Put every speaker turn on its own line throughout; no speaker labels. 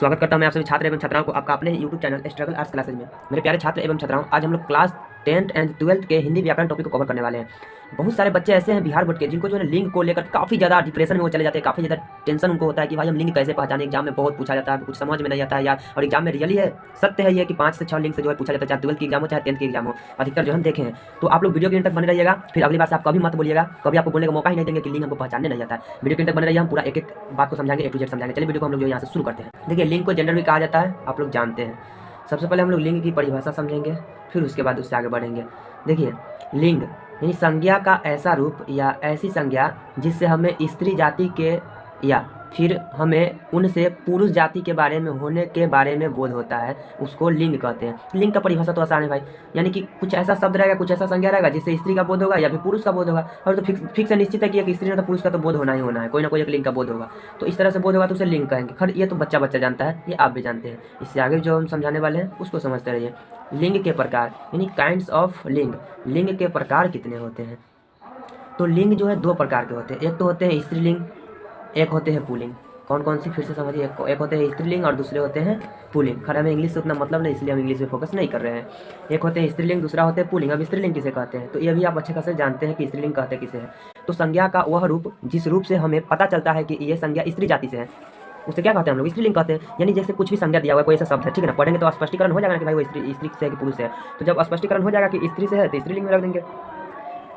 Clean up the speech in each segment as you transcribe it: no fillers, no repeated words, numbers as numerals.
स्वागत करता हूं मैं आप सभी छात्र एवं छात्राओं को आपका अपने YouTube channel struggle arts classes में। मेरे प्यारे छात्र एवं छात्राओं, आज हम लोग क्लास 10th एंड 12th के हिंदी व्याकरण टॉपिक को कवर करने वाले हैं। बहुत सारे बच्चे ऐसे हैं बिहार बोर्ड के जिनको जो है लिंग को लेकर काफ़ी ज़्यादा डिप्रेशन में वो चले जाते हैं, काफ़ी ज़्यादा टेंशन उनको होता है कि भाई हम लिंग कैसे पहचानें। एग्जाम में बहुत पूछा जाता है, कुछ समझ में नहीं आता है यार, और एग्जाम में रियली है, सत्य है ये कि 5 से 6 लिंग से जो है पूछा जाता है, चाहे 12th की एग्जाम हो चाहे 10th की एग्जाम हो, अधिकतर जो हम देखे हैं। तो आप लोग वीडियो के अंत तक बने रहिएगा, फिर अगली बार से आप कभी मत बोलिएगा, कभी आपको बोलने का मौका ही नहीं देंगे कि लिंग हमको पहचानने नहीं आता है। वीडियो के अंत तक बने रहिए, हम पूरा एक एक बात को समझाएंगे, A to Z समझाएंगे। चलिए वीडियो को हम लोग जो यहाँ से शुरू करते हैं। देखिए, लिंग को जेंडर भी कहा जाता है, आप लोग जानते हैं। सबसे पहले हम लोग लिंग की परिभाषा समझेंगे, फिर उसके बाद उससे आगे बढ़ेंगे। देखिए, लिंग यानी संज्ञा का ऐसा रूप या ऐसी संज्ञा जिससे हमें स्त्री जाति के या फिर हमें उनसे पुरुष जाति के बारे में होने के बारे में बोध होता है, उसको लिंग कहते हैं। लिंग का परिभाषा तो आसान है भाई, यानी कि कुछ ऐसा शब्द रहेगा, कुछ ऐसा संज्ञा रहेगा जिससे स्त्री का बोध होगा या फिर पुरुष का बोध होगा। और तो फिक्स निश्चित है कि एक स्त्री ने तो पुरुष का तो बोध होना ही होना है, कोई ना कोई एक लिंग का बोध होगा। तो इस तरह से बोध होगा तो उसे लिंग कहेंगे। खैर, ये तो बच्चा बच्चा जानता है, ये आप भी जानते हैं। इससे आगे जो हम समझाने वाले हैं उसको समझते रहिए। लिंग के प्रकार यानी काइंड्स ऑफ लिंग, लिंग के प्रकार कितने होते हैं? तो लिंग जो है दो प्रकार के होते हैं, एक तो होते हैं स्त्रीलिंग, एक होते हैं पुल्लिंग। कौन कौन सी, फिर से समझिए। एक होते हैं स्त्रीलिंग और दूसरे होते हैं पुल्लिंग। खैर, हमें इंग्लिश से उतना मतलब नहीं, इसलिए हम इंग्लिश में फोकस नहीं कर रहे हैं। एक होते हैं स्त्रीलिंग, दूसरा होते हैं पुल्लिंग। अब स्त्रीलिंग किसे कहते हैं, तो ये भी आप अच्छे खासे जानते हैं कि स्त्रीलिंग कहते किसे हैं। तो संज्ञा का वह रूप जिस रूप से हमें पता चलता है कि ये संज्ञा स्त्री जाति से है, उसे क्या कहते हैं हम लोग? स्त्रीलिंग कहते हैं। यानी जैसे कुछ भी संज्ञा दिया हुआ है, कोई ऐसा शब्द है, ठीक है ना, पढ़ेंगे तो स्पष्टीकरण हो जाएगा कि भाई वो स्त्री से है कि पुरुष से है। तो जब स्पष्टीकरण हो जाएगा कि स्त्री से है तो स्त्रीलिंग में रख देंगे।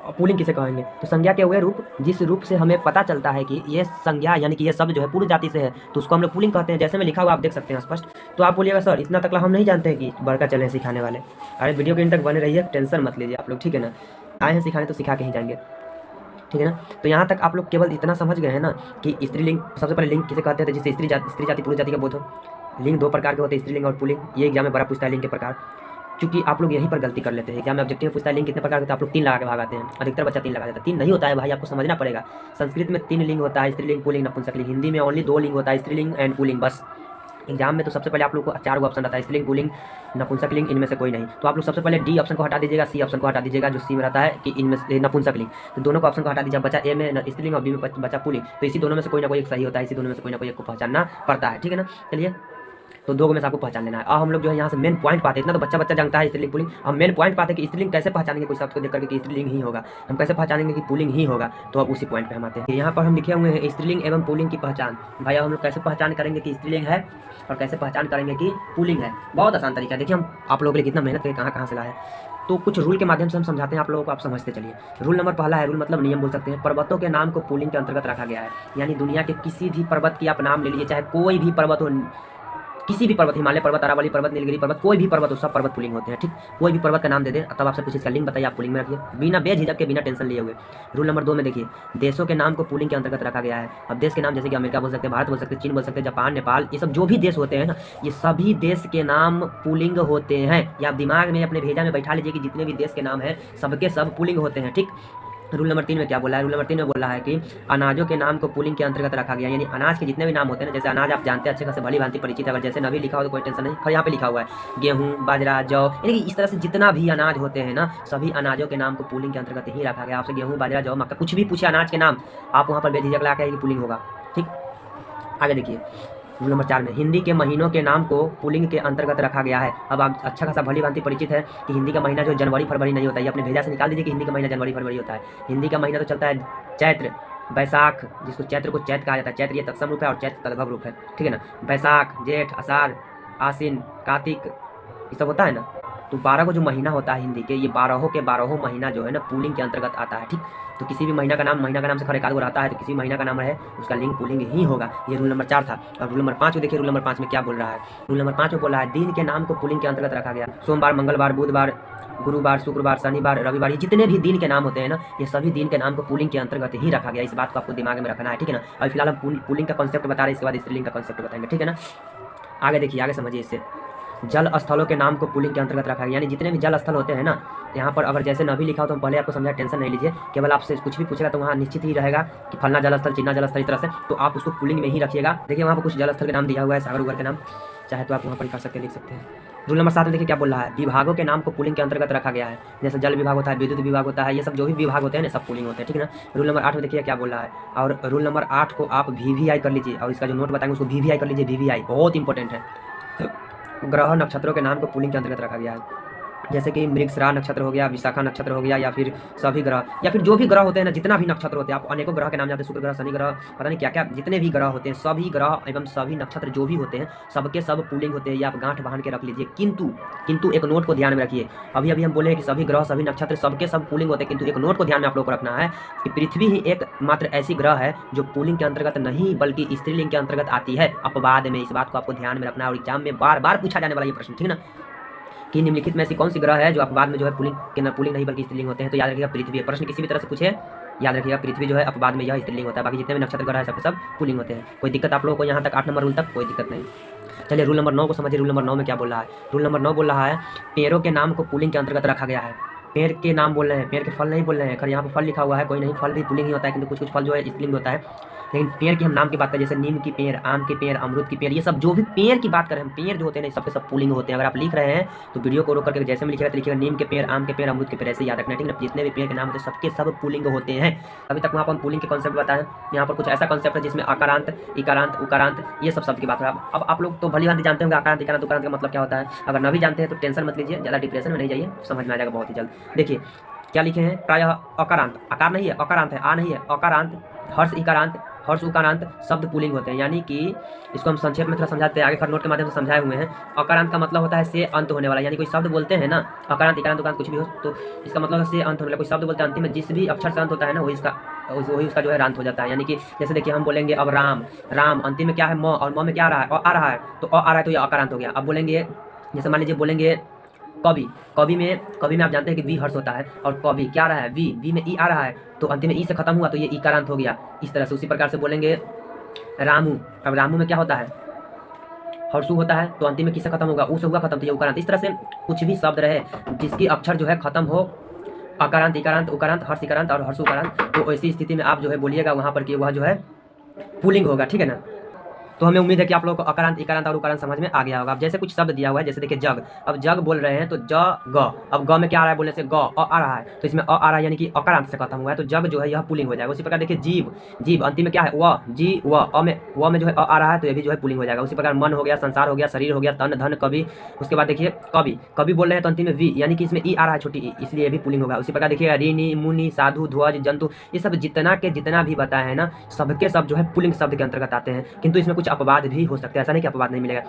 और पुल्लिंग किसे कहेंगे? तो संज्ञा के हुए रूप जिस रूप से हमें पता चलता है कि ये संज्ञा यानी कि ये शब्द जो है पुरुष जाति से है, तो उसको हम लोग पुल्लिंग कहते हैं। जैसे में लिखा हुआ आप देख सकते हैं स्पष्ट। तो आप बोलिएगा सर इतना तकला हम नहीं जानते हैं कि बड़का चले सिखाने वाले। अरे वीडियो के इन तक बने रहिए, टेंशन मत लीजिए आप लोग, ठीक है ना। आए हैं सिखाने तो सिखा के ही जाएंगे, ठीक है ना। तो यहाँ तक आप लोग केवल इतना समझ गए हैं ना कि स्त्रीलिंग, सबसे पहले लिंग किसे कहते हैं जिससे स्त्री जाति पुरुष जाति का बोध हो। लिंग दो प्रकार के होते हैं, स्त्रीलिंग और पुल्लिंग। ये एग्जाम में बड़ा पूछता है लिंग के प्रकार, क्योंकि आप लोग यहीं पर गलती कर लेते हैं। एग्जाम में ऑब्जेक्टिव में पूछता है लिंग कितने प्रकार के, तो आप लोग 3 लगा के भागाते हैं। अधिकतर बच्चा 3 लगा देता है। 3 नहीं होता है भाई, आपको समझना पड़ेगा। संस्कृत में 3 लिंग होता है, स्त्रीलिंग पुल्लिंग नपुंसकलिंग। हिंदी में ओनली 2 लिंग होता है, स्त्रीलिंग एंड पुल्लिंग बस। एग्जाम में तो सबसे पहले आप लोग को 4 ऑप्शन आता है, स्त्रीलिंग पुल्लिंग नपुंसकलिंग, इनमें से कोई नहीं। तो आप लोग सबसे पहले डी ऑप्शन को हटा दीजिएगा, सी ऑप्शन को हटा दीजिएगा, जो सी में रहता है कि इनमें से नपुंसकलिंग। तो दोनों को ऑप्शन को हटा दीजिए, बचा ए में स्त्रीलिंग और बी में बचा पुल्लिंग। तो इसी दोनों में से कोई ना कोई एक सही होता है, इसी दोनों में से कोई ना कोई एक को पहचानना पड़ता है, ठीक है ना। चलिए, तो 2 में से आपको पहचान लेना है। और हम लोग जो है यहाँ से मेन पॉइंट पाते हैं, इतना तो बच्चा बच्चा जानता है स्त्रीलिंग पुल्लिंग। हम मेन पॉइंट पाते हैं कि स्त्रीलिंग कैसे पहचानेंगे, कोई शब्द को देख करके कि स्त्रीलिंग ही होगा, हम कैसे पहचानेंगे कि पुल्लिंग ही होगा। तो अब उसी पॉइंट पे हम आते हैं। यहाँ पर हम लिखे हुए हैं स्त्रीलिंग एवं पुल्लिंग की पहचान। भाई हम लोग कैसे पहचान करेंगे कि स्त्रीलिंग है और कैसे पहचान करेंगे कि पुल्लिंग है? बहुत आसान तरीका है। देखिए, हम आप लोगों के लिए कितना मेहनत करके कहाँ से लाए हैं। तो कुछ रूल के माध्यम से हम समझाते हैं आप लोगों को, आप समझते चलिए। रूल नंबर पहला है, रूल मतलब नियम बोल सकते हैं। पर्वतों के नाम को पुल्लिंग के अंतर्गत रखा गया है। यानी दुनिया के किसी भी पर्वत की आप नाम ले लीजिए, चाहे कोई भी पर्वत हो, किसी भी पर्वत, हिमालय पर्वत, अरावली पर्वत, नीलगिरी पर्वत, कोई भी पर्वत हो, सब पर्वत पुल्लिंग होते हैं, ठीक। कोई भी पर्वत का नाम दे दें, तब आपसे पूछे इसका लिंग बताइए, आप पुल्लिंग में रखिए, बिना बेझिझक के, बिना टेंशन लिए हुए। रूल नंबर 2 में देखिए, देशों के नाम को पुल्लिंग के अंतर्गत रखा गया है। अब देश के नाम जैसे कि अमेरिका बोल सकते हैं, भारत बोल सकते हैं, चीन बोल सकते हैं, जापान, नेपाल, ये सब जो भी देश होते हैं ना, ये सभी देश के नाम पुल्लिंग होते हैं। या आप दिमाग में अपने भेजा में बैठा लीजिए कि जितने भी देश के नाम हैं सबके सब पुल्लिंग होते हैं, ठीक। रूल नंबर 3 में क्या बोला है? रूल नंबर 3 में बोला है कि अनाजों के नाम को पुल्लिंग के अंतर्गत रखा गया। यानी अनाज के जितने भी नाम होते हैं ना, जैसे अनाज आप जानते हैं अच्छे खासे, भली भांति परिचित है। अगर जैसे नभी लिखा हो तो कोई टेंशन नहीं, यहाँ पे लिखा हुआ है गेहूं, बाजरा, जौ, यानी कि इस तरह से जितना भी अनाज होते हैं ना, सभी अनाजों के नाम को पुल्लिंग के अंतर्गत ही रखा गया। आपसे गेहूं, बाजरा, जौ, मक्का कुछ भी पूछे अनाज के नाम, आप वहाँ पर बेझिझक ला के पुल्लिंग होगा, ठीक। आगे देखिए, रूल नंबर 4 में हिंदी के महीनों के नाम को पुल्लिंग के अंतर्गत रखा गया है। अब आप अच्छा खासा भली भांति परिचित है कि हिंदी का महीना जो जनवरी फरवरी नहीं होता है, अपने भेजा से निकाल दीजिए कि हिंदी का महीना जनवरी फरवरी होता है। हिंदी का महीना तो चलता है चैत्र, बैसाख, जिसको चैत्र को चैत कहा जाता है। चैत्र ये तत्सम रूप है और चैत्र तद्भव रूप है, ठीक है ना। बैसाख, जेठ, आषाढ़, आश्विन, कार्तिक, ये सब होता है ना। तो 12 को जो महीना होता है हिंदी के, ये 12 के 12 महीना जो है ना पुल्लिंग के अंतर्गत आता है, ठीक। तो किसी भी महीना का नाम से खरे एकाध रहता है, तो किसी महीना का नाम रहे उसका लिंग पुल्लिंग ही होगा। ये रूल नंबर 4 था। और रूल नंबर 5 को देखिए, रूल नंबर 5 में क्या बोल रहा है? रूल नंबर 5 में बोला है दिन के नाम को पुल्लिंग के अंतर्गत रखा गया। सोमवार, मंगलवार, बुधवार, गुरुवार, शुक्रवार, शनिवार, रविवार, ये जितने भी दिन के नाम होते हैं ना, ये सभी दिन के नाम को पुल्लिंग के अंतर्गत ही रखा गया। इस बात को आपको दिमाग में रखना है, ठीक है ना। और फिलहाल हम पुल्लिंग का कॉन्सेप्ट बता रहे हैं, इसके बाद स्त्रीलिंग का कॉन्सेप्ट बताएंगे, ठीक है ना। आगे देखिए, आगे समझिए इससे। जल स्थलों के नाम को पुल्लिंग के अंतर्गत रखा गया। यानी जितने भी जल स्थल होते हैं ना, यहाँ पर अगर जैसे नभी लिखा हो तो हम पहले आपको समझा, टेंशन नहीं लीजिए। केवल आपसे कुछ भी पूछेगा तो वहाँ निश्चित ही रहेगा कि फलना जल स्थल, चिन्ना जल स्थल, इस तरह से, तो आप उसको पुल्लिंग में ही रखिएगा। देखिए, वहाँ पर कुछ जल स्थल के नाम दिया हुआ है, सागर उगर के नाम, चाहे तो आप वहाँ पर कर सकते हैं, लिख सकते हैं। रूल नंबर 7 में देखिए क्या बोल रहा है, विभागों के नाम को पुलिंग के अंतर्गत रखा गया है। जैसे जल विभाग होता है, विद्युत विभाग होता है, ये सब जो भी विभाग होते हैं ना सब पुलिंग होते हैं, ठीक है ना। रूल नंबर 8 में देखिए क्या बोल रहा है, और रूल नंबर 8 को आप VVI कर लीजिए, और इसका जो नोट बताएंगे उसको VVI कर लीजिए। VVI बहुत इंपॉर्टेंट है। तो ग्रह नक्षत्रों के नाम को पुलिंग के अंतर्गत रखा गया है। जैसे कि मृगशिरा नक्षत्र हो गया, विशाखा नक्षत्र हो गया, या फिर सभी ग्रह, या फिर जो भी ग्रह होते हैं ना, जितना भी नक्षत्र होते हैं, आप अनेकों ग्रह के नाम जानते हैं, शुक्र ग्रह, शनि ग्रह, पता नहीं क्या क्या जितने भी ग्रह होते हैं, सभी ग्रह एवं सभी नक्षत्र जो भी होते हैं सबके सब पुलिंग होते हैं। ये आप गांठ बांध के रख लीजिए। किंतु एक नोट को ध्यान में रखिए। अभी हम बोले हैं कि सभी ग्रह सभी नक्षत्र सबके सब पुलिंग होते हैं, किंतु एक नोट को ध्यान में आप लोग को रखना है कि पृथ्वी ही एक मात्र ऐसी ग्रह है जो पुलिंग के अंतर्गत नहीं बल्कि स्त्रीलिंग के अंतर्गत आती है अपवाद में। इस बात को आपको ध्यान में रखना है और एग्जाम में बार बार पूछा जाने वाला ये प्रश्न, ठीक है ना, कि निम्नलिखित में ऐसी कौन सी ग्रह है जो अपवाद में जो है पुलिंग नहीं बल्कि स्त्रीलिंग होते हैं। तो याद रखिएगा पृथ्वी है। प्रश्न किसी भी तरह से पूछे याद रखिएगा पृथ्वी जो है अपवाद में यह स्त्रीलिंग होता है, बाकी जितने भी नक्षत्र ग्रह है सबके सब पुलिंग होते हैं। कोई दिक्कत आप लोगों को यहाँ तक 8 नंबर रूल तक कोई दिक्कत नहीं। चलिए रूल नंबर 9 को समझिए। रूल नंबर 9 में क्या बोल रहा है, रूल नंबर 9 बोल रहा है पेड़ों के नाम को पुलिंग के अंतर्गत रखा गया है। पेड़ के नाम बोल रहे हैं, पेड़ के फल नहीं बोल रहे हैं। अगर यहाँ पर फल लिखा हुआ है कोई नहीं, फल भी पुलिंग ही होता है, किंतु कुछ फल जो है स्त्रीलिंग होता है। लेकिन पेड़ की हम नाम की बात करें, जैसे नीम की पेड़, आम के पेड़, अमरूद की पेड़, ये सब जो भी पेड़ की बात करें हम, पेड़ जो होते हैं सबके सब पुलिंग होते हैं। अगर आप लिख रहे हैं तो वीडियो को रोक करके जैसे में लिखिएगा तो लिखिएगा नीम के पेड़, आम के पेड़, अमरूद के पेड़, ऐसे याद रखना, ठीक है। जितने भी पेड़ के नाम होते हैं सबके सब पुलिंग होते हैं। अभी तक वहाँ पर हम पुलिंग के कॉन्सेप्ट बताएं, यहाँ पर कुछ ऐसा कॉन्सेप्ट है जिसमें अकारांत, इकारांत, उकारांत ये सब शब्द की बात है। अब आप लोग तो भली भांति जानते होंगे अकारांत, इकारांत, उकारांत का मतलब क्या होता है। अगर नहीं जानते हैं तो टेंशन मत लीजिए, ज़्यादा डिप्रेशन में नहीं जाइए, समझ में आ जाएगा बहुत ही जल्द। देखिए क्या लिखे हैं, प्रायः अकारांत, आकार नहीं है, अकारांत है, आ नहीं है, अकारांत, हर्ष इकारांत, हर्ष उकारांत शब्द पुलिंग होते हैं। यानी कि इसको हम संक्षेप में थोड़ा समझाते हैं, आगे का नोट के माध्यम से समझाए हुए हैं। अकारांत का मतलब होता है से अंत होने वाला, यानी कोई शब्द बोलते हैं ना, अकारांत, इकारांत, उकारांत कुछ भी हो तो इसका मतलब है से अंत होने वाला। कोई शब्द बोलते हैं अंतिम में जिस भी अक्षर से अंत होता है ना वही उसका जो है रांत हो जाता है। यानी कि जैसे देखिए हम बोलेंगे अब राम अंतिम में क्या है, म, और म में क्या आ रहा है, आ रहा है, तो आ रहा है तो ये अकारांत हो गया। अब बोलेंगे जैसे मान लीजिए बोलेंगे कवि में आप जानते हैं कि वी हर्ष होता है, और कवि क्या आ रहा है, वी में ई आ रहा है, तो अंतिम में ई से खत्म हुआ तो ये इकारांत हो गया। इस तरह से उसी प्रकार से बोलेंगे रामू, अब रामू में क्या होता है, हर्षु होता है, तो अंतिम में किससे खत्म होगा, ऊ से हुआ खत्म, तो ये उकारांत। इस तरह से कुछ भी शब्द रहे जिसकी अक्षर जो है खत्म हो, अकारांत, इकारांत, उकारांत, हर्ष इकारांत और हर्ष उकारांत, तो ऐसी स्थिति में आप जो है बोलिएगा वहाँ पर कि वह जो है पुलिंग होगा, ठीक है ना। तो हमें उम्मीद है कि आप लोगों को अकारांत, इकारांत और उकारांत समझ में आ गया होगा। अब जैसे कुछ शब्द दिया हुआ है, जैसे देखिए जग, अब जग बोल रहे हैं तो ज ग, अब ग में क्या आ रहा है, बोलने से ग आ रहा है, तो इसमें आ रहा है यानी कि अकारांत से खत्म हुआ है, तो जग जो है यह पुलिंग हो जाएगा। उसी प्रकार देखिए जीव अंतिम में क्या है, व, जी व, व में जो है आ रहा है तो ये भी जो है पुलिंग हो जाएगा। उसी प्रकार मन हो गया, संसार हो गया, शरीर हो गया, तन धन कवि। उसके बाद देखिए कवि बोल रहे हैं तो अंतिम में वी यानी कि इसमें ई आ रहा है छोटी ई, इसलिए भी पुलिंग होगा। उसी प्रकार देखिएगा ऋणी, मुनि, साधु, ध्वज, जंतु, ये सब जितना भी बताया है ना सबके सब जो है पुलिंग शब्द के अंतर्गत आते हैं, किंतु इसमें कुछ अपवाद भी हो सकते हैं, ऐसा नहीं कि अपवाद नहीं मिलेगा।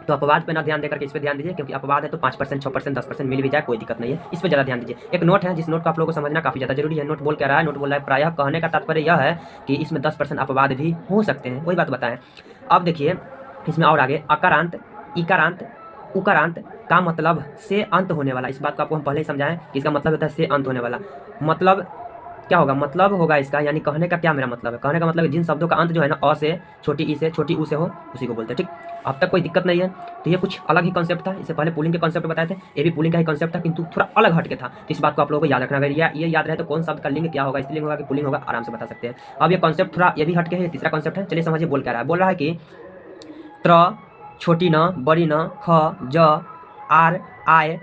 तो अपवाद पे ना ध्यान देकर के इस पे ध्यान दीजिए, क्योंकि अपवाद है तो 5%, 6%, 10% मिल भी जाए कोई दिक्कत नहीं है, इस पे ज़्यादा ध्यान दीजिए। एक नोट है जिस नोट को आप लोगों को समझना काफ़ी ज़्यादा जरूरी है। नोट बोल क्या रहा है, नोट बोल रहा है प्रायः कहने का तात्पर्य यह है कि इसमें 10% अपवाद भी हो सकते हैं, वही बात बताएं। अब देखिए इसमें और आगे अकारांत, इकारांत, उकारांत का मतलब से अंत होने वाला। इस बात को आपको हम पहले ही समझाएं कि इसका मतलब होता है से अंत होने वाला। मतलब क्या होगा, मतलब होगा इसका, यानी कहने का क्या मेरा मतलब है, कहने का मतलब जिन शब्दों का अंत जो है ना अ से, छोटी ई से, छोटी ऊ से हो उसी को बोलते हैं, ठीक। अब तक कोई दिक्कत नहीं है। तो ये कुछ अलग ही कॉन्सेप्ट था, इससे पहले पुलिंग के कॉन्सेप्ट बताए थे, ये भी पुलिंग का ही कॉन्सेप्ट था किंतु थोड़ा अलग हटके था। तो इस बात को आप लोगों को याद रखना। अगर ये याद रहे तो कौन शब्द का लिंग क्या होगा, स्त्रीलिंग होगा कि पुलिंग होगा, आराम से बता सकते हैं। अब ये कॉन्सेप्ट थोड़ा ये भी हटके है, तीसरा कॉन्सेप्ट है, चलिए समझिए बोल क्या रहा है। बोल रहा है कि त्र, छोटी न, बड़ी न, ख, ज, आर, आय,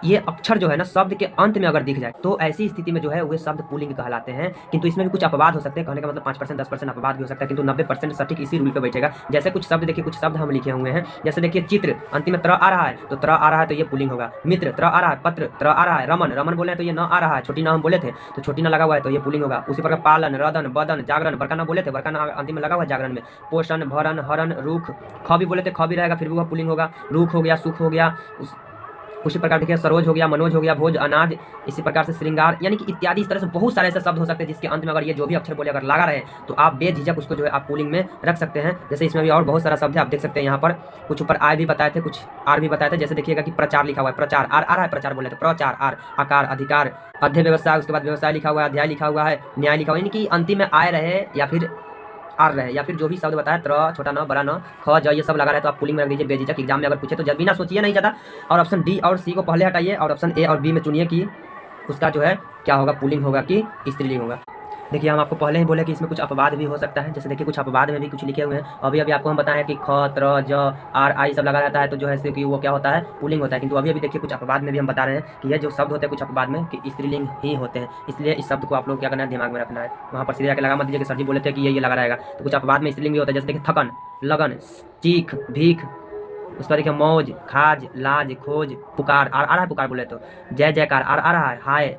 ये अक्षर जो है ना शब्द के अंत में अगर दिख जाए तो ऐसी स्थिति में जो है वे शब्द पुलिंग कहलाते हैं। किंतु इसमें भी कुछ अपवाद हो सकते हैं, कहने का मतलब 5%, 10% अपवाद भी हो सकता है, किंतु 90% सटीक इसी रूल पे बैठेगा। जैसे कुछ शब्द देखिए, कुछ शब्द हम लिखे हुए हैं, जैसे देखिए चित्र अंतिम में त्र आ रहा है तो त्र आ रहा है तो ये पुलिंग होगा। मित्र त्र आ रहा है, पत्र त्र आ रहा है, रमन बोले तो ये न आ रहा है, छोटी न हम बोले थे तो छोटी न लगा हुआ है तो ये पुलिंग होगा। उसी प्रकार पालन, रदन, बदन, जागरण, बड़का न बोले थे, बड़का न अंतिम में लगा हुआ है जागरण में। पोषण, भरण, हरण, रूख, ख भी बोले थे, ख भी रहेगा फिर भी वह पुलिंग होगा। रूख हो गया, सुख हो गया, उसी प्रकार देखिए सरोज हो गया, मनोज हो गया, भोज, अनाज, इसी प्रकार से श्रृंगार, यानी कि इत्यादि। इस तरह से बहुत सारे ऐसे शब्द हो सकते हैं जिसके अंत में अगर ये जो भी अक्षर बोले अगर लगा रहे तो आप बेझिझक उसको जो है आप पुलिंग में रख सकते हैं। जैसे इसमें भी और बहुत सारा शब्द है, आप देख सकते हैं यहाँ पर कुछ ऊपर आय भी बताए थे, कुछ आर भी बताए थे। जैसे देखिएगा कि प्रचार लिखा हुआ है, प्रचार आर आ रहा है, प्रचार बोले तो प्रचार आर, आकार, अधिकार, अध्याय व्यवसाय, उसके बाद व्यवसाय लिखा हुआ है, अध्याय लिखा हुआ है, न्याय लिखा हुआ है, यानी कि अंतिम में आय रहे या फिर आर रहे या फिर जो भी शब्द बताया त्र, छोटा न, बड़ा न, ख, ज, ये सब लगा रहे तो आप पुलिंग में रख दीजिए बेझिझक। एग्जाम में अगर पूछे तो जब बिना सोचिए नहीं ज़्यादा, और ऑप्शन डी और सी को पहले हटाइए और ऑप्शन ए और बी में चुनिए कि उसका जो है क्या होगा, पुलिंग होगा कि स्त्रीलिंग होगा। देखिए हम आपको पहले ही बोले कि इसमें कुछ अपवाद भी हो सकता है। जैसे देखिए कुछ अपवाद में भी कुछ लिखे हुए हैं। अभी अभी आपको हम बताएं कि ख, त्र, ज, आर, आई सब लगा रहता है तो जो है कि वो क्या होता है, पुल्लिंग होता है। किंतु अभी अभी देखिए कुछ अपवाद में भी हम बता रहे हैं कि ये जो शब्द होते हैं कुछ अपवाद में कि स्त्रीलिंग ही होते हैं। इसलिए इस शब्द को आप लोग क्या करना है, दिमाग में रखना है। वहाँ पर सीधे जाकर लगा मत दीजिए कि सर जी बोले थे कि ये लगा रहेगा। तो कुछ अपवाद में स्त्रीलिंग भी होता है। जैसे देखिए थकन, लगन, चीख, भीख, उसका देखिए मौज, खाज, लाज, खोज, पुकार, आ रहा है पुकार बोले तो, जय जयकार, आ रहा है, हाय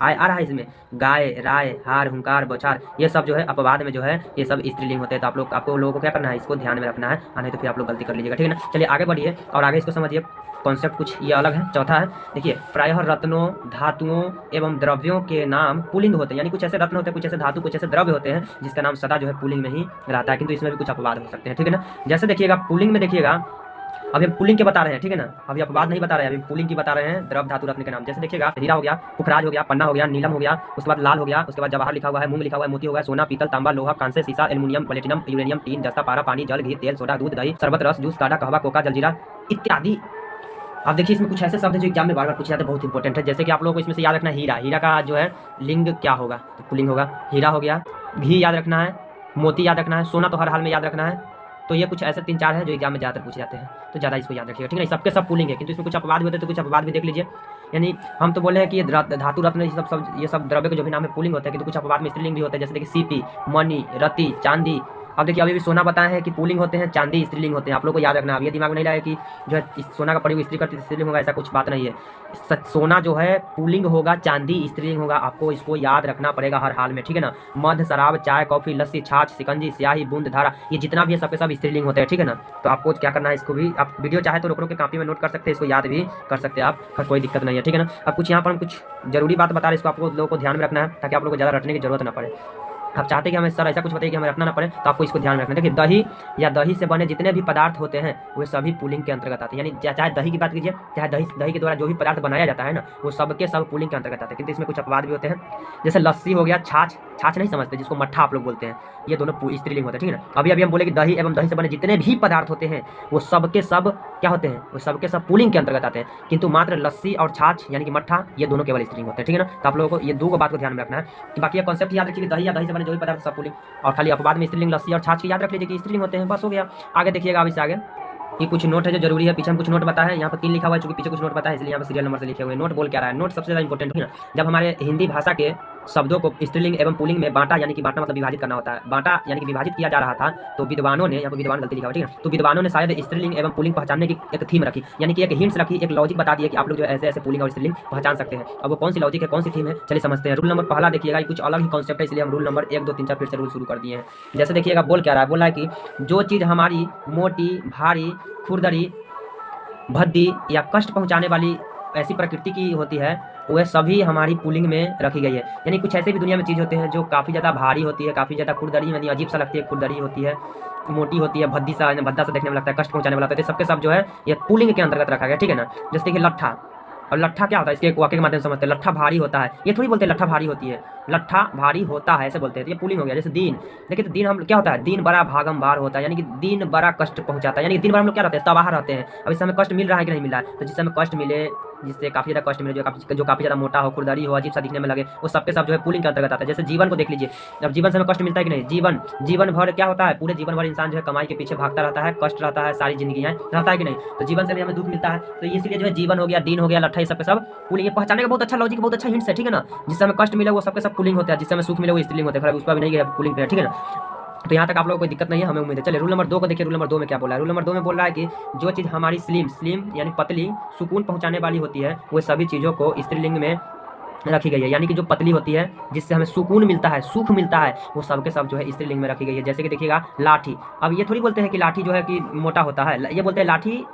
आय आ रहा है इसमें, गाय, राय, हार, हुंकार, बौछार, ये सब जो है अपवाद में जो है ये सब स्त्रीलिंग होते हैं। तो आपको लोगों को क्या करना है, इसको ध्यान में रखना है, नहीं तो फिर आप लोग गलती कर लीजिएगा, ठीक है ना। चलिए आगे बढ़िए और आगे इसको समझिए। कॉन्सेप्ट कुछ ये अलग है। चौथा है देखिए, प्रायः रत्नों, धातुओं एवं द्रव्यों के नाम पुल्लिंग होते हैं। यानी कुछ ऐसे रत्न होते हैं, कुछ ऐसे धातु, कुछ ऐसे द्रव्य होते हैं जिसका नाम सदा जो है पुल्लिंग में ही रहता है, किंतु इसमें भी कुछ अपवाद हो सकते हैं, ठीक है ना। जैसे देखिएगा पुल्लिंग में देखिएगा, अभी हम पुल्लिंग के बता रहे हैं, ठीक है ना। अभी अपवाद नहीं बता रहे हैं, अभी पुल्लिंग की बता रहे हैं, द्रव धातु रत्न के नाम। जैसे देखिएगा हीरा हो गया, पुखराज हो गया, पन्ना हो गया, नीलम हो गया, उसके बाद लाल हो गया, उसके बाद जवाहर लिखा हुआ है, मूंग लिखा हुआ है, मोती हो गया, सोना, पीतल, तांबा, लोहा, कांसे, सीसा, एल्युमिनियम, प्लेटिनम, यूरेनियम, टीन, जस्ता, पारा, पानी, जल, घी, तेल, सोडा, दूध, दही, शरबत, रस, जूस, काढ़ा, कहवा, कोका, जलजीरा इत्यादि। अब देखिए इसमें कुछ ऐसे शब्द जो एग्जाम में बार बार पूछे जाते हैं, बहुत इंपॉर्टेंट है। जैसे कि आप लोगों को इसमें से याद रखना है हीरा, हीरा का जो है लिंग क्या होगा, तो पुल्लिंग होगा, हीरा हो गया। घी याद रखना है, मोती याद रखना है, सोना तो हर हाल में याद रखना है। तो ये कुछ ऐसे 3-4 हैं जो एग्जाम में ज़्यादातर पूछे जाते हैं, तो ज़्यादा इसको याद रखिएगा, ठीक है। सबके सब पुल्लिंग है, किंतु इसमें कुछ अपवाद भी होते हैं, तो कुछ अपवाद भी देख लीजिए। यानी हम तो बोले हैं कि ये धातु रत्न ये सब द्रव्य के जो भी नाम है पुल्लिंग होते हैं, किंतु कुछ अपवाद में स्त्रीलिंग भी होते हैं। जैसे देखिए सीपी, मणि, रति, चांदी। अब देखिए अभी भी सोना बताए हैं कि पुल्लिंग होते हैं, चांदी स्त्रीलिंग होते हैं। आप लोग को याद रखना है, अब ये दिमाग में नहीं लाए कि जो है इस सोना का प्रयोग स्त्री करती स्त्रीलिंग होगा, ऐसा कुछ बात नहीं है। सोना जो है पुल्लिंग होगा, चांदी स्त्रीलिंग होगा, आपको इसको याद रखना पड़ेगा हर हाल में, ठीक है ना। मध, शराब, चाय, कॉफी, लस्सी, छाछ, शिकंजी, स्याही, बूंद, धारा, ये जितना भी है सबके सब स्त्रीलिंग होते हैं, ठीक है ना। तो आपको क्या करना है, इसको भी आप वीडियो चाहे तो रोक के कॉपी में नोट कर सकते हैं, इसको याद भी कर सकते हैं आप, कोई दिक्कत नहीं है, ठीक है ना। अब कुछ यहाँ पर हम कुछ जरूरी बात बता रहे हैं, इसको आपको लोगों को ध्यान में रखना है ताकि आप लोगों को ज़्यादा रटने की जरूरत ना पड़े। आप चाहते हैं कि हमें सर ऐसा कुछ बताइए कि हमें रखना ना पड़े, तो आपको इसको ध्यान में रखना है। देखिए दही या दही से बने जितने भी पदार्थ होते हैं वे सभी पुल्लिंग के अंतर्गत आते हैं। यानी चाहे दही की बात कीजिए, चाहे दही के द्वारा जो भी पदार्थ बनाया जाता है ना, वो सबके सब पुल्लिंग के अंतर्गत आते हैं, किंतु इसमें कुछ अपवाद भी होते हैं। जैसे लस्सी हो गया, छाछ, छाछ नहीं समझते जिसको मट्ठा आप लोग बोलते हैं, ये दोनों स्त्रीलिंग होते हैं, ठीक है ना। अभी हम बोले कि दही एवं दही से बने जितने भी पदार्थ होते हैं वो सबके सब क्या होते हैं, वो सबके सब पुल्लिंग के अंतर्गत आते हैं, किंतु मात्र लस्सी और छाछ यानी कि मट्ठा ये दोनों केवल स्त्रीलिंग होते हैं, ठीक है ना। तो आप लोगों को ये दो बात को ध्यान में रखना है कि बाकी ये कॉन्सेप्ट याद रखिए कि दही या दही से बने जो भी पदार्थ सब पुल्लिंग, और खाली अपवाद में स्त्रीलिंग लस्सी और छाछ की याद रख लीजिए कि स्त्रीलिंग होते हैं, बस हो गया। आगे देखिएगा अब इससे आगे ये कुछ नोट है जो जरूरी है, पीछे हम कुछ नोट बता है, यहाँ पर 3 लिखा हुआ है, चूंकि पीछे कुछ नोट बता है इसलिए यहाँ पर सीरियल नंबर से लिखे हुए हैं। नोट बोल क्या रहा है, नोट सबसे ज़्यादा इंपॉर्टेंट है ना। जब हमारे हिंदी भाषा के शब्दों को स्त्रीलिंग एवं पुल्लिंग में बांटा, यानी कि बांटा मतलब विभाजित करना होता है, बांटा यानी कि विभाजित किया जा रहा था, तो विद्वानों ने, यहाँ पर विद्वान गलती लिखा हुआ, ठीक है, तो विद्वानों ने शायद स्त्रीलिंग एवं पुल्लिंग पहचानने की एक थीम रखी, यानी कि एक हिंट्स रखी, एक लॉजिक बता दिया कि आप लोग जो ऐसे ऐसे पुल्लिंग और स्त्रीलिंग पहचान सकते हैं। अब वो कौन सी लॉजिक है, कौन सी थीम है, चलिए समझते हैं। रूल नंबर पहला देखिएगा, कुछ अलग ही कॉन्सेप्ट है, इसलिए हम रूल नंबर 1, 2, 3, 4 फिर से रूल शुरू कर दिए हैं। जैसे देखिएगा बोल क्या रहा है, बोल रहा है कि जो चीज़ हमारी मोटी, भारी, खुरदरी, भद्दी या कष्ट पहुंचाने वाली ऐसी प्रकृति की होती है वह सभी हमारी पुल्लिंग में रखी गई है। यानी कुछ ऐसे भी दुनिया में चीज़ होते हैं जो काफ़ी ज़्यादा भारी होती है, काफ़ी ज़्यादा खुरदरी यानी अजीब सा लगती है, खुरदरी होती है, मोटी होती है, भद्दी सा भद्दा सा देखने में लगता है, कष्ट पहुंचाने वाला होता है, सबके सब जो है ये पुल्लिंग के अंतर्गत रखा गया, ठीक है ना। जैसे देखिए लट्ठा, और लट्ठा क्या होता है, इसके एक वाक्य के माध्यम से समझते हैं। लट्ठा भारी होता है, ये थोड़ी बोलते हैं लट्ठा भारी होती है, लट्ठा भारी होता है ऐसे बोलते हैं, तो ये पुल्लिंग हो गया। जैसे दिन, देखिए तो दिन हम क्या होता है, दिन बड़ा भागमभार होता है, यानी कि दिन बड़ा कष्ट पहुंचाता है, यानी कि दिन भर हम लोग क्या रहते हैं, तबाह रहते हैं। अब इस समय कष्ट मिल रहा है कि नहीं मिल रहा है, तो जिस समय कष्ट मिले, जिससे काफ़ी ज़्यादा कष्ट मिले, जो काफ़ी ज़्यादा मोटा हो, खुरदरी हो, अजीब सा दिखने में लगे, वो सबके सब जो है पुल्लिंग के अंतर्गत आता है। जैसे जीवन को देख लीजिए, अब जीवन से हमें कष्ट मिलता है कि नहीं, जीवन भर क्या होता है, पूरे जीवन भर इंसान जो है कमाई के पीछे भागता रहता है, कष्ट रहता है, सारी जिंदगी रहता है कि नहीं, तो जीवन से भी हमें दुख मिलता है। तो इसलिए जो है जीवन हो गया, दिन हो गया, लट्ठा, ये सबके सब पुल्लिंग पहचानने का बहुत अच्छा लॉजिक, बहुत अच्छा हिंट्स है, ठीक है ना। जिससे हमें कष्ट मिले वो सबके सब पुल्लिंग होता है, जिससे हमें सुख मिले वो स्त्रीलिंग होते हैं, उसका भी नहीं गया पुल्लिंग पे, ठीक है ना। तो यहाँ तक आप लोगों को कोई दिक्कत नहीं है, हमें उम्मीद है। चलिए रूल नंबर 2 को देखिए, रूल नंबर 2 में क्या बोला है। रूल नंबर 2 में बोल रहा है कि जो चीज़ हमारी स्लिम यानी पतली, सुकून पहुँचाने वाली होती है, वो सभी चीज़ों को स्त्रीलिंग में रखी गई है। यानी कि जो पतली होती है, जिससे हमें सुकून मिलता है, सुख मिलता है, वो सबके सब जो है स्त्रीलिंग में रखी गई है। जैसे कि देखिएगा लाठी, अब ये थोड़ी बोलते हैं कि लाठी जो है कि मोटा होता है, ये बोलते हैं लाठी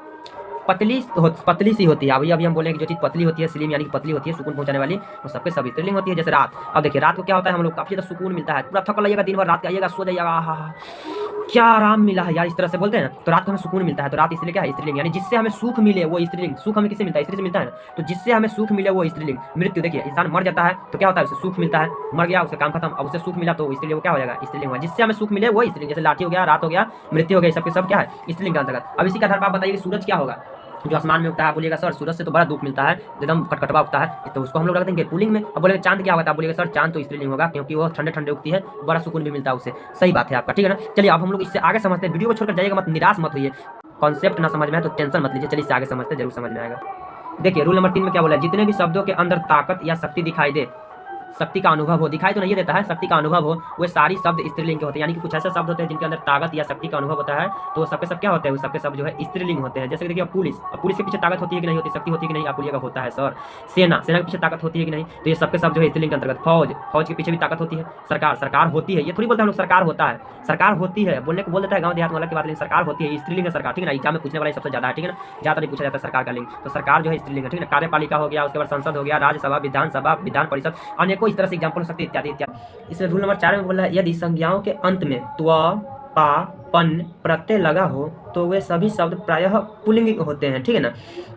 पतली सी होती है। अभी हम बोलेंगे जो चीज़ पतली होती है, स्लिम यानी कि पतली होती है, सुकून पहुंचाने वाली, वो सबके सब स्त्रीलिंग होती है। जैसे रात, अब देखिए रात को क्या होता है, हम लोग काफ़ी ज़्यादा सुकून मिलता है, पूरा थक लाइएगा, दिन भर रात के आइएगा, सो जाइएगा, आहा क्या आराम मिला है यार, इस तरह से बोलते हैं ना, तो रात को हमें सुकून मिलता है। तो रात इसलिए क्या है, स्त्रीलिंग, यानी जिससे हमें सुख मिले वो स्त्रीलिंग। सुख हमें किससे मिलता है, स्त्री से मिलता है ना, तो जिससे हमें सुख मिले वो स्त्रीलिंग। मृत्यु, देखिए इंसान मर जाता है तो क्या होता है, उसे सुख मिलता है, मर गया उसका काम खत्म, अब उसे सुख मिला तो इसलिए वो क्या हो जाएगा, स्त्रीलिंग हुआ। जिससे हमें सुख मिले वो स्त्रीलिंग, जैसे लाठी हो गया, रात हो गया, मृत्यु हो गया, सबके सब क्या है, स्त्रीलिंग के अंतर्गत। अब इसी का आधार पर आप बताइए कि सूरज क्या होगा, जो आसमान में उगता है, बोलिएगा सर सूरज से तो बड़ा धूप मिलता है, एकदम कटकटवा उगता है, तो उसको हम लोग रख देंगे पुल्लिंग में। अब बोलेंगे चांद क्या होता है, बोलिएगा सर चांद तो स्त्रीलिंग होगा, क्योंकि वो ठंडे ठंडे उगती है, बड़ा सुकून भी मिलता है उससे। सही बात है आपका, ठीक है ना। चलिए अब हम लोग इससे आगे समझते हैं, वीडियो को छोड़कर जाइएगा मत, निराश मत होइए। कॉन्सेप्ट ना समझ में आए तो टेंशन मत लीजिए, चलिए इससे आगे समझते हैं, जरूर समझ में आएगा। देखिए रूल नंबर 3 में क्या बोला है, जितने भी शब्दों के अंदर ताकत या शक्ति दिखाई दे, शक्ति का अनुभव हो, दिखाई तो नहीं देता है, शक्ति का अनुभव हो, वे सारी शब्द स्त्रीलिंग के होते हैं। यानी कि कुछ ऐसे शब्द होते हैं जिनके अंदर ताकत या शक्ति का अनुभव होता है, तो सबके सब क्या होते हैं, वो सबके सब जो है स्त्रीलिंग होते हैं। जैसे कि देखिए पुलिस, अब पुलिस के पीछे ताकत होती है कि नहीं होती, शक्ति होती है कि नहीं, आप बोलिएगा होता है सर। सेना, सेना के पीछे ताकत होती है कि नहीं, तो ये सबके सब जो है स्त्रीलिंग के अंतर्गत। फौज, फौज के पीछे भी ताकत होती है। सरकार, सरकार होती है, ये थोड़ी बोलते हैं हम लोग सरकार होता है, सरकार होती है बोलने को बोल देता है गाँव देहात वाला की बात, लेकिन सरकार होती है, स्त्रीलिंग है सरकार, ठीक है ना। एग्जाम में पूछने वाला सबसे ज्यादा है, ठीक है ना, ज्यादा नहीं पूछा जाता है सरकार का लिंग, तो सरकार जो है स्त्रीलिंग है, ठीक है ना। कार्यपालिका हो गया, उसके बाद संसद हो गया, राज्यसभा, विधानसभा, विधान परिषद, अनेकों इस तरह से एग्जाम्पल हो सकते हैं, इत्यादि इत्यादि। इसमें रूल नंबर 4 में बोल रहा है, यदि संज्ञाओं के अंत में त्व, पा, पन प्रत्यय लगा हो तो वे सभी शब्द प्रायः पुल्लिंग होते हैं, ठीक है ना।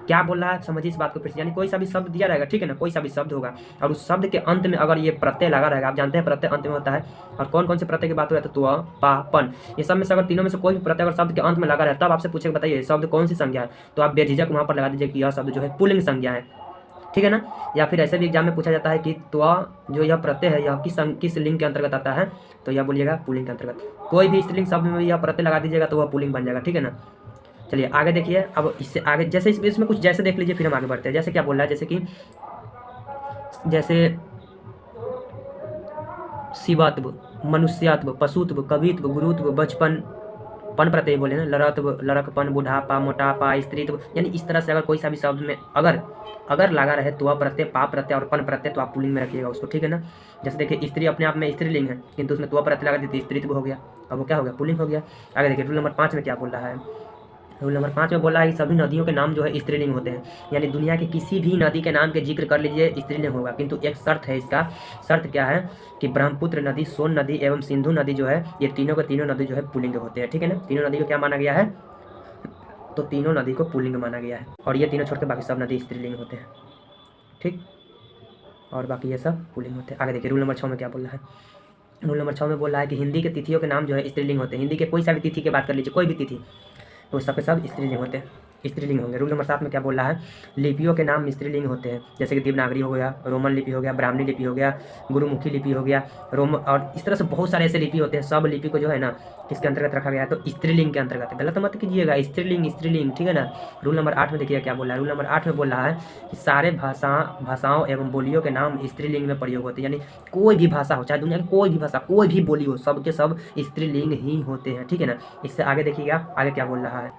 क्या बोल रहा है समझिए इस बात को फिर से, यानी कोई सा भी शब्द दिया रहेगा, ठीक है ना, कोई सा भी शब्द होगा और उस शब्द के अंत में अगर ये प्रत्यय लगा रहेगा, आप जानते हैं प्रत्यय अंत में होता है, और कौन कौन से प्रत्यय की बात हो रहा है, तो त्व, पा, पन, ये सब में से अगर तीनों में से कोई भी प्रत्यय अगर शब्द के अंत में लगा रहा है, तब आपसे पूछे बताइए शब्द कौन सी संज्ञा है, तो आप बेझिझक वहां पर लगा दीजिए कि यह शब्द जो है पुल्लिंग संज्ञा है, ठीक है ना। या फिर ऐसे भी एग्जाम में पूछा जाता है कि त्व जो यह प्रत्यय है यह किस लिंग के अंतर्गत आता है, तो यह बोलिएगा पुल्लिंग के अंतर्गत। कोई भी स्त्रीलिंग शब्द में यह प्रत्यय लगा दीजिएगा तो वह पुल्लिंग बन जाएगा, ठीक है ना। चलिए आगे देखिए, अब इससे आगे जैसे इसमें कुछ जैसे देख लीजिए, फिर हम आगे बढ़ते हैं। जैसे क्या बोल रहा है, जैसे कि जैसे शिवत्व, मनुष्यत्व, पशुत्व, कवित्व, गुरुत्व, बचपन, पन प्रत्यय बोले ना, लड़त्व, लड़कपन, बुढ़ापा, मोटापा, स्त्रीत्व, यानी इस तरह से अगर कोई सा भी शब्द में अगर लगा रहे त्व प्रत्यय, पा प्रत्यय और पन प्रत्यय, तो आप पुल्लिंग में रखिएगा उसको, ठीक है ना। जैसे देखिए स्त्री अपने आप में स्त्रीलिंग है, किंतु उसमें त्व प्रत्यय लगा दी थी, स्त्रीत्व हो गया, अब वो क्या हो गया, पुल्लिंग हो गया। आगे देखिए रूल नंबर 5 में क्या बोल रहा है, रूल नंबर 5 में बोला है कि सभी नदियों के नाम जो है स्त्रीलिंग होते हैं, यानी दुनिया के किसी भी नदी के नाम के जिक्र कर लीजिए स्त्रीलिंग होगा, किंतु एक शर्त है इसका। शर्त क्या है कि ब्रह्मपुत्र नदी, सोन नदी एवं सिंधु नदी जो है, ये तीनों के तीनों नदी जो है पुल्लिंग होते हैं, ठीक है ना। तीनों नदी को क्या माना गया है, तो तीनों नदी को पुल्लिंग माना गया है, और ये तीनों छोड़ के बाकी सब नदी स्त्रीलिंग होते हैं, ठीक, और बाकी ये सब पुल्लिंग होते हैं। आगे देखिए रूल नंबर 6 में क्या बोल रहा है, रूल नंबर 6 में बोल रहा है कि हिंदी के तिथियों के नाम जो है स्त्रीलिंग होते हैं। हिंदी के कोई सा भी तिथि की बात कर लीजिए, कोई भी तिथि, तो सबके सब स्त्रीलिंग होते हैं, स्त्रीलिंग होंगे। रूल नंबर 7 में क्या बोल रहा है, लिपियों के नाम स्त्रीलिंग होते हैं, जैसे कि देवनागरी हो गया, रोमन लिपि हो गया, ब्राह्मणी लिपि हो गया, गुरुमुखी लिपि हो गया, रोम, और इस तरह से बहुत सारे ऐसे लिपि होते हैं। सब लिपि को जो है ना किसके अंतर्गत रखा गया है, तो स्त्रीलिंग के अंतर्गत। गलत मत कीजिएगा, स्त्रीलिंग स्त्रीलिंग, ठीक है ना। रूल नंबर 8 में देखिए क्या बोल रहा है, रूल नंबर 8 में बोल रहा है कि सारे भाषाओं एवं बोलियों के नाम स्त्रीलिंग में प्रयोग होते हैं, यानी कोई भी भाषा हो, चाहे दुनिया की कोई भी भाषा, कोई भी बोली हो, सबके सब स्त्रीलिंग ही होते हैं, ठीक है ना। इससे आगे देखिएगा आगे क्या बोल रहा है,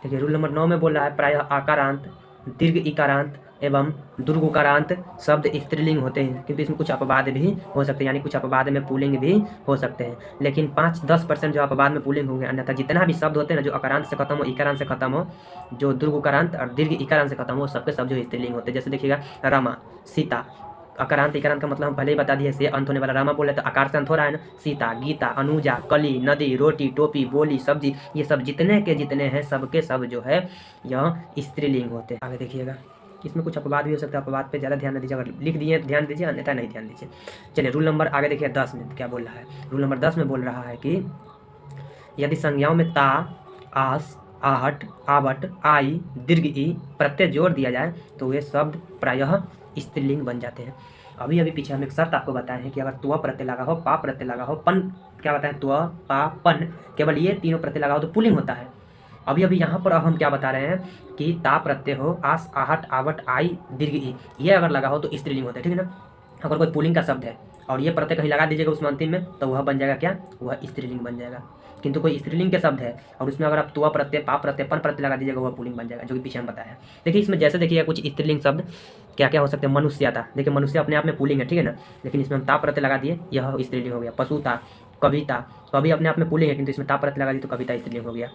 देखिए रूल नंबर 9 में बोल रहा है प्रायः आकारांत, दीर्घ इकारांत एवं दुर्गुकारांत शब्द स्त्रीलिंग होते हैं, किंतु इसमें कुछ अपवाद भी हो सकते हैं, यानी कुछ अपवाद में पुल्लिंग भी हो सकते हैं, लेकिन 5-10% जो अपवाद में पुल्लिंग होंगे, अन्यथा जितना भी शब्द होते हैं ना जो अकारांत से खत्म हो, इकारांत से खत्म हो, जो दुर्गुकारांत और दीर्घ इकारांत से खत्म हो, सबके सब जो स्त्रीलिंग होते हैं। जैसे देखिएगा रमा, सीता, अकारांत इकारांत का मतलब हम पहले ही बता दिए, से अंत होने वाला। रामा बोले तो आकार से अंत हो रहा है ना। सीता, गीता, अनुजा, कली, नदी, रोटी, टोपी, बोली, सब्जी, ये सब जितने के जितने हैं सबके सब जो है यह स्त्रीलिंग होते हैं। आगे देखिएगा, इसमें कुछ अपवाद भी हो सकता है, अपवाद पे ज़्यादा ध्यान न दीजिए, अगर लिख दिए ध्यान दीजिए, अन्यथा नहीं ध्यान दीजिए। चलिए रूल नंबर आगे देखिए 10 में क्या बोल रहा है, रूल नंबर 10 में बोल रहा है कि यदि संज्ञाओं में ता, आस, आहट, आवट, आई, दीर्घ ई प्रत्यय जोड़ दिया जाए तो वे शब्द प्रायः स्त्रीलिंग बन जाते हैं। अभी पीछे हम एक शर्त आपको बताए हैं कि अगर त्व प्रत्यय लगा हो, पा प्रत्यय लगा हो, पन क्या बताएं, त्व, पा, पन, केवल ये तीनों प्रत्यय लगा हो तो पुल्लिंग होता है। अभी यहाँ पर अब हम क्या बता रहे हैं कि ता प्रत्यय हो, आस, आहट, आवट, आई, दीर्घ ई, ये अगर लगा हो तो स्त्रीलिंग होता है, ठीक है ना। अगर कोई पुल्लिंग का शब्द है और ये प्रत्यय कहीं लगा दीजिएगा उसमें अंतिम में, तो वह बन जाएगा क्या, वह स्त्रीलिंग बन जाएगा। किंतु कोई स्त्रीलिंग के शब्द है और उसमें अगर आप त्व प्रत्यय, पा प्रत्यय, पन प्रत्यय लगा दीजिएगा वह पुल्लिंग बन जाएगा, जो कि पीछे हम बताया है। देखिए इसमें जैसे देखिए कुछ स्त्रीलिंग शब्द क्या क्या हो सकते हैं, मनुष्यता, देखिए मनुष्य अपने आप में पुल्लिंग है, ठीक है ना, लेकिन इसमें हम ता प्रत्यय लगा दिए, यह स्त्रीलिंग हो गया। पशुता, कविता, कवि अपने आप में पुल्लिंग है, किंतु इसमें ता प्रत्यय लगा दी तो कविता स्त्रीलिंग हो गया।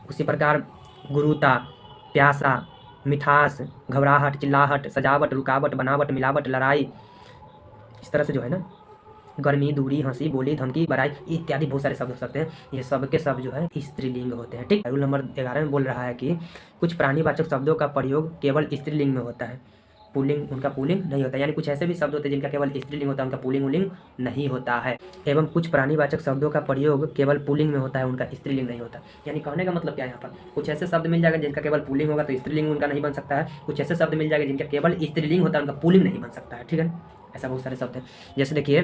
उसी प्रकार गुरुता, प्यासा, मिठास, घबराहट, चिल्लाहट, सजावट, रुकावट, बनावट, मिलावट, लड़ाई, इस तरह से जो है ना, गर्मी, दूरी, हंसी, बोली, धमकी, बड़ाई इत्यादि बहुत सारे शब्द हो सकते हैं, ये सब के सब जो है स्त्रीलिंग होते हैं, ठीक। रूल नंबर 11 में बोल रहा है कि कुछ प्राणीवाचक शब्दों का प्रयोग केवल स्त्रीलिंग में होता है, पुल्लिंग, उनका पुल्लिंग नहीं होता। यानी कुछ ऐसे भी शब्द होते हैं जिनका केवल स्त्रीलिंग होता है, उनका पुल्लिंग उल्लिंग नहीं होता है। एवं कुछ प्राणीवाचक शब्दों का प्रयोग केवल पुल्लिंग में होता है, उनका स्त्रीलिंग नहीं होता। यानी कहने का मतलब क्या है, यहाँ पर कुछ ऐसे शब्द मिल जाएगा जिनका केवल पुल्लिंग होगा तो स्त्रीलिंग उनका नहीं बन सकता है, कुछ ऐसे शब्द मिल जाएगा जिनका केवल स्त्रीलिंग होता है, उनका पुल्लिंग नहीं बन सकता है। ठीक है, ऐसा बहुत सारे शब्द हैं। जैसे देखिए,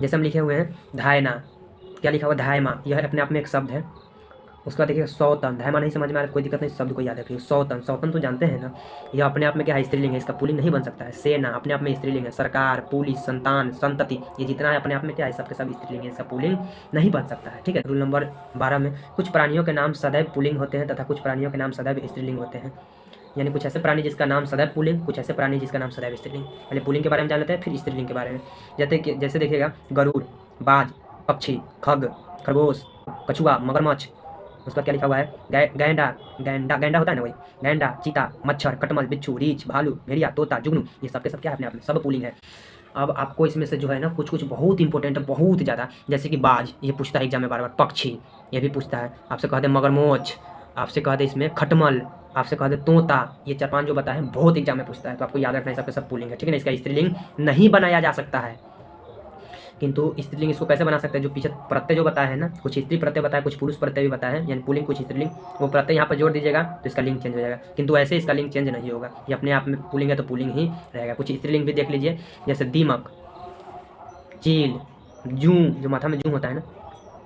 जैसे हम लिखे हुए हैं धायना, क्या लिखा हुआ धायमा, यह अपने आप में एक शब्द है। उसके बाद देखिए सौतन, धायमा नहीं समझ में आ रहा कोई दिक्कत नहीं, शब्द को याद रखिए। सौतन, सौतन तो जानते हैं ना, यह अपने आप में क्या है, स्त्रीलिंग है, इसका पुल्लिंग नहीं बन सकता है। सेना अपने आप में स्त्रीलिंग है। सरकार, पुलिस, संतान, संतति, ये जितना है अपने आप में क्या है, सबके सब स्त्रीलिंग है, इसका पुल्लिंग नहीं बन सकता है। ठीक है। रूल नंबर 12 में कुछ प्राणियों के नाम सदैव पुल्लिंग होते हैं तथा कुछ प्राणियों के नाम सदैव स्त्रीलिंग होते हैं। यानी कुछ ऐसे प्राणी जिसका नाम सदैव पुल्लिंग, कुछ ऐसे प्राणी जिसका नाम सदैव स्त्रीलिंग। पहले पुल्लिंग के बारे में जान लेते हैं, फिर स्त्रीलिंग के बारे में। जैसे देखिएगा गरुड़, बाज, पक्षी, खग, खरगोश, कछुआ, मगरमच्छ। उसका क्या लिखा हुआ है, गैंडा, गैंडा गैंडा होता है ना वही, गैंडा, चीता, मच्छर, कटमल, बिच्छू, रीछ, भालू, भेड़िया, तोता, जुगनू, ये सब के सब क्या है अपने आप में सब पुल्लिंग है। अब आपको इसमें से जो है ना कुछ कुछ बहुत इंपॉर्टेंट है, बहुत ज़्यादा। जैसे कि बाज, ये पूछता है एग्जाम में बार बार। पक्षी, ये भी पूछता है आपसे, कह दे मगरमच्छ, आपसे कह दे इसमें खटमल, आपसे कह दे तोता, ये 4-5 जो बताए हैं बहुत एग्जाम में पूछता है, तो आपको याद रखना है सबके सब पुल्लिंग है। ठीक है ना, इसका स्त्रीलिंग नहीं बनाया जा सकता है, किंतु स्त्रीलिंग इसको कैसे बना सकते हैं, जो पीछे प्रत्यय जो बताए हैं ना, कुछ स्त्री प्रत्यय बताए, कुछ पुरुष प्रत्यय भी बताए हैं, यानी पुल्लिंग कुछ स्त्रीलिंग, वो प्रत्यय यहाँ पर जोड़ दीजिएगा तो इसका लिंग चेंज हो जाएगा। किंतु ऐसे इसका लिंग चेंज नहीं होगा, ये अपने आप में पुल्लिंग है तो पुल्लिंग ही रहेगा। कुछ स्त्रीलिंग भी देख लीजिए, जैसे दीमक, चील, जूं, जो माथा में जूं होता है ना,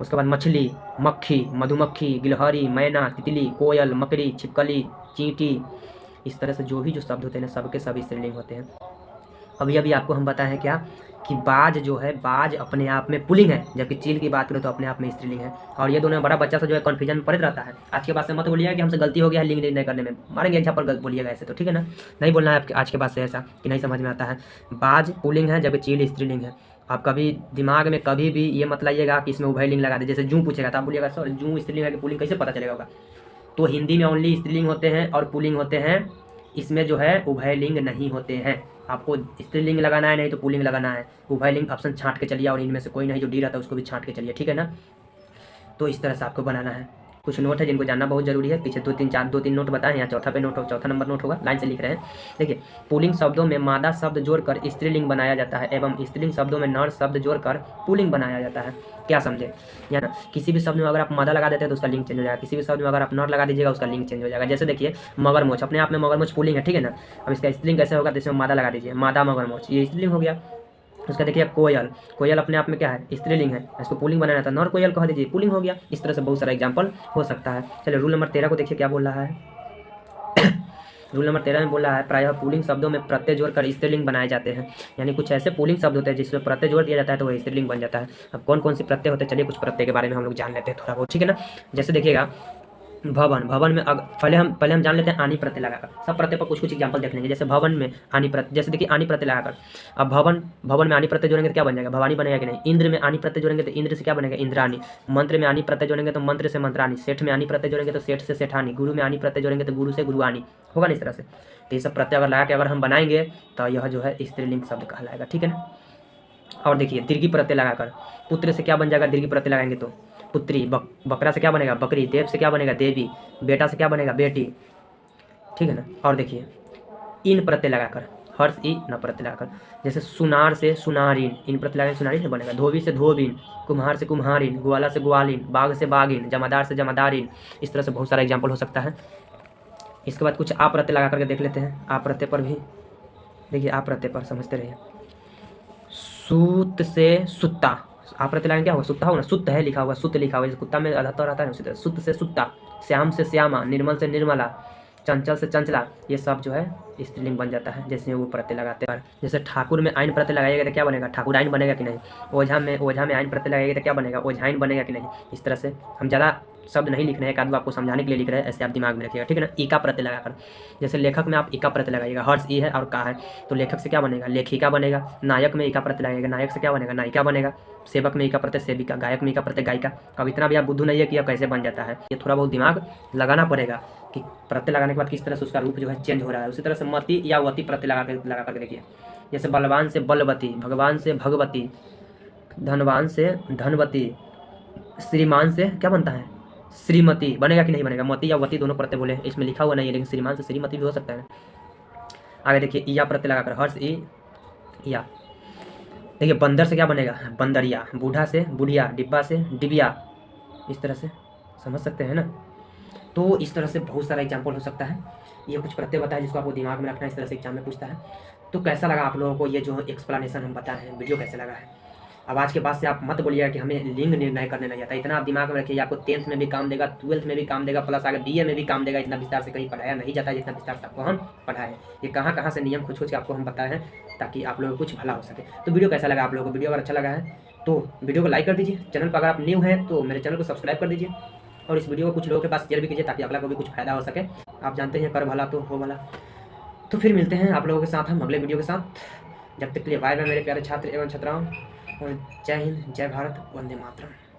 उसके बाद मछली, मक्खी, मधुमक्खी, गिलहरी, मैना, तितली, कोयल, मकड़ी, छिपकली, चींटी, इस तरह से जो भी जो शब्द होते हैं ना सबके सब स्त्रीलिंग होते हैं। अभी अभी आपको हम बताएं क्या कि बाज जो है, बाज अपने आप में पुल्लिंग है, जबकि चील की बात करें तो अपने आप में स्त्रीलिंग है। और ये दोनों बड़ा बच्चा से जो है कन्फ्यूजन में पड़े रहता है। आज के बाद से मत बोलिएगा कि हमसे गलती हो गया है लिंग नहीं करने में, मारेंगे अच्छा पर गलत बोलिएगा ऐसे तो, ठीक है ना, नहीं बोलना है आज के बाद से ऐसा कि नहीं समझ में आता है। बाज पुल्लिंग है जबकि चील स्त्रीलिंग है। आप कभी दिमाग में कभी भी ये मत लाइएगा कि इसमें उभयलिंग लगा दे। जैसे जूं पूछेगा तो आप बोलिएगा सर जूं स्त्रीलिंग है कि पुल्लिंग, कैसे पता चलेगा होगा। तो हिंदी में ओनली स्त्रीलिंग होते हैं और पुल्लिंग होते हैं, इसमें जो है उभयलिंग नहीं होते हैं। आपको स्त्रीलिंग लगाना है नहीं तो पुल्लिंग लगाना है, उभयलिंग ऑप्शन छांट के चलिए, और इनमें से कोई नहीं जो डी रहता है उसको भी छांट के चलिए। ठीक है ना, तो इस तरह से आपको बनाना है। कुछ नोट है जिनको जानना बहुत जरूरी है, पीछे 2-3 नोट बताएं, यहाँ चौथा पे नोट हो, चौथा नंबर नोट होगा, लाइन से लिख रहे हैं। देखिए, पुल्लिंग शब्दों में मादा शब्द जोड़कर स्त्रीलिंग बनाया जाता है एवं स्त्रीलिंग शब्दों में नर शब्द जोड़कर पुल्लिंग बनाया जाता है। क्या समझे, या ना, किसी भी शब्द में अगर आप मादा लगा देते हैं तो उसका लिंग चेंज हो जाएगा, किसी भी शब्द में अगर आप नर लगा दीजिएगा उसका लिंग चेंज हो जाएगा। जैसे देखिए मगरमच्छ, अपने आप में मगरमच्छ पुल्लिंग है, ठीक है ना, अब इसका स्त्रीलिंग कैसे होगा, तो इसमें मादा लगा दीजिए, मादा मगरमच्छ, ये स्त्रीलिंग हो गया। उसका देखिए कोयल, कोयल अपने आप में क्या है, स्त्रीलिंग है, इसको पुल्लिंग बनाना था, नर कोयल कह दीजिए, पुल्लिंग हो गया। इस तरह से बहुत सारा एग्जाम्पल हो सकता है। चलिए रूल नंबर 13 को देखिए क्या बोल रहा है। रूल नंबर 13 में बोल रहा है प्रायः पुल्लिंग शब्दों में प्रत्यय जोड़कर स्त्रीलिंग बनाए जाते हैं। यानी कुछ ऐसे पुल्लिंग शब्द होते हैं जिसमें प्रत्यय जोड़ दिया जाता है तो वह स्त्रीलिंग बन जाता है। अब कौन कौन से प्रत्यय होते हैं, चलिए कुछ प्रत्यय के बारे में हम लोग जान लेते हैं थोड़ा बहुत, ठीक है ना। जैसे देखिएगा भवन, भवन में पहले हम जान लेते हैं आनी प्रत्यय लगाकर, सब प्रत्यय पर कुछ कुछ एग्जाम्पल देख लेंगे। जैसे भवन में आनी प्रत्यय, जैसे देखिए आनी प्रत्यय लगाकर, अब भवन में आनी प्रत्यय जोड़ेंगे तो क्या बन जाएगा, भवानी बनेगा कि नहीं। इंद्र में आनी प्रत्यय जोड़ेंगे तो इंद्र से क्या बनेगा, इंद्रानी। मंत्र में आनी प्रत्यय जोड़ेंगे तो मंत्र से मंत्रानी। सेठ में आनी प्रत्यय जोड़ेंगे तो सेठ से सेठानी। गुरु में आनी प्रत्यय जोड़ेंगे तो गुरु से गुरुआनी, होगा ना इस तरह से। तो ये सब प्रत्यय अगर लगा के अगर हम बनाएंगे तो यह जो है स्त्रीलिंग शब्द कहलाएगा, ठीक है ना। और देखिए दीर्घी प्रत्यय लगाकर, पुत्र से क्या बन जाएगा, दीर्घी प्रत्यय लगाएंगे तो पुत्री। बकरा से क्या बनेगा, बकरी। देव से क्या बनेगा, देवी। बेटा से क्या बनेगा, बेटी, ठीक है ना। और देखिए इन प्रत्यय लगाकर, हर्ष ई न प्रत्यय लगाकर, जैसे सुनार से सुनारीन, इन प्रत्यय लगाकर सुनारीन बनेगा। धोबी से धोबीन, कुम्हार से कुम्हारीन, ग्वाला से ग्वालीन, बाघ से बाघीन, जमादार से जमादारीन। इस तरह से बहुत सारा एग्जाम्पल हो सकता है। इसके बाद कुछ आ प्रत्यय लगा करके देख लेते हैं। आ प्रत्यय पर भी देखिए, आ प्रत्यय पर समझते रहिए। सूत से सुत्ता, आप प्रत्यय लगाएंगे क्या होगा, सुत्ता होगा ना, सुत्त है लिखा हुआ, सुत्त लिखा हुआ, जैसे कुत्ता में रहता रहता है उसी तरह। सुत्त से सुत्ता, श्याम से श्यामा, निर्मल से निर्मला, चंचल से चंचला, ये सब जो है स्त्रीलिंग बन जाता है जैसे वो प्रत्यय लगाते हैं। जैसे ठाकुर में आइन प्रत्यय लगाइएगा तो क्या बनेगा, ठाकुर आइन बनेगा कि नहीं। ओझा में आइन प्रत्यय लगाइएगा तो क्या बनेगा, ओझाइन बनेगा कि नहीं। इस तरह से हम ज़्यादा शब्द नहीं लिख रहे हैं, एक आदमी आपको समझाने के लिए लिख रहे हैं, ऐसे आप दिमाग में रखिएगा, ठीक है ना। ई का प्रत्यय लगाकर, जैसे लेखक में आप ई का प्रत्यय लगाइएगा, हर्ष ई है और का है तो लेखक से क्या बनेगा, लेखिका बनेगा। नायक में ई का प्रत्यय लगाइएगा, नायक से क्या बनेगा, नायिका बनेगा। सेवक में ई का प्रत्यय सेविका, गायक में ई का प्रत्यय गायिका। अब इतना भी आप बुद्धू नहीं है कि यह कैसे बन जाता है, ये थोड़ा बहुत दिमाग लगाना पड़ेगा कि प्रत्यय लगाने के बाद किस तरह से उसका रूप जो है चेंज हो रहा है। उसी तरह से मति या वती प्रत्यय लगा करके देखिए, जैसे बलवान से बलवती, भगवान से भगवती, धनवान से धनवती, श्रीमान से क्या बनता है, श्रीमती बनेगा कि नहीं बनेगा। मती या वती दोनों प्रत्यय बोले, इसमें लिखा हुआ नहीं है लेकिन श्रीमान से श्रीमती भी हो सकता है। आगे देखिए ईया प्रत्यय लगाकर हर्ष ई या। देखिए बंदर से क्या बनेगा, बंदरिया। बूढ़ा से बुढ़िया। डिब्बा से डिबिया। इस तरह से समझ सकते हैं ना। तो इस तरह से बहुत सारा एग्जाम्पल हो सकता है। ये कुछ प्रत्यय बताया जिसको आपको दिमाग में रखना है, इस तरह से एग्जाम में पूछता है। तो कैसा लगा आप लोगों को ये जो एक्सप्लेनेशन हम बता रहे हैं, वीडियो कैसे लगा है? अब आज के बाद से आप मत बोलिएगा कि हमें लिंग निर्णय करने नहीं आता। इतना आप दिमाग में रखिए, आपको 10th में भी काम देगा, 12th में भी काम देगा, प्लस आगे BA में भी काम देगा। इतना विस्तार से कहीं पढ़ाया नहीं जाता जितना विस्तार से आपको हम पढ़ाएं। ये कहाँ कहाँ से नियम खोज के आपको हम बताए हैं ताकि आप लोगों को कुछ भला हो सके। तो वीडियो कैसा लगा आप लोगों को? वीडियो अगर अच्छा लगा है तो वीडियो को लाइक कर दीजिए। चैनल पर अगर आप न्यू हैं तो मेरे चैनल को सब्सक्राइब कर दीजिए और इस वीडियो को कुछ लोगों के पास शेयर भी कीजिए ताकि अगला को भी कुछ फायदा हो सके। आप जानते हैं कर भला तो हो भला। तो फिर मिलते हैं आप लोगों के साथ हम अगले वीडियो के साथ। जब तक के लिए बाय बाय मेरे प्यारे छात्र एवं छात्राओं, और जय हिंद, जय भारत, वंदे मातरम।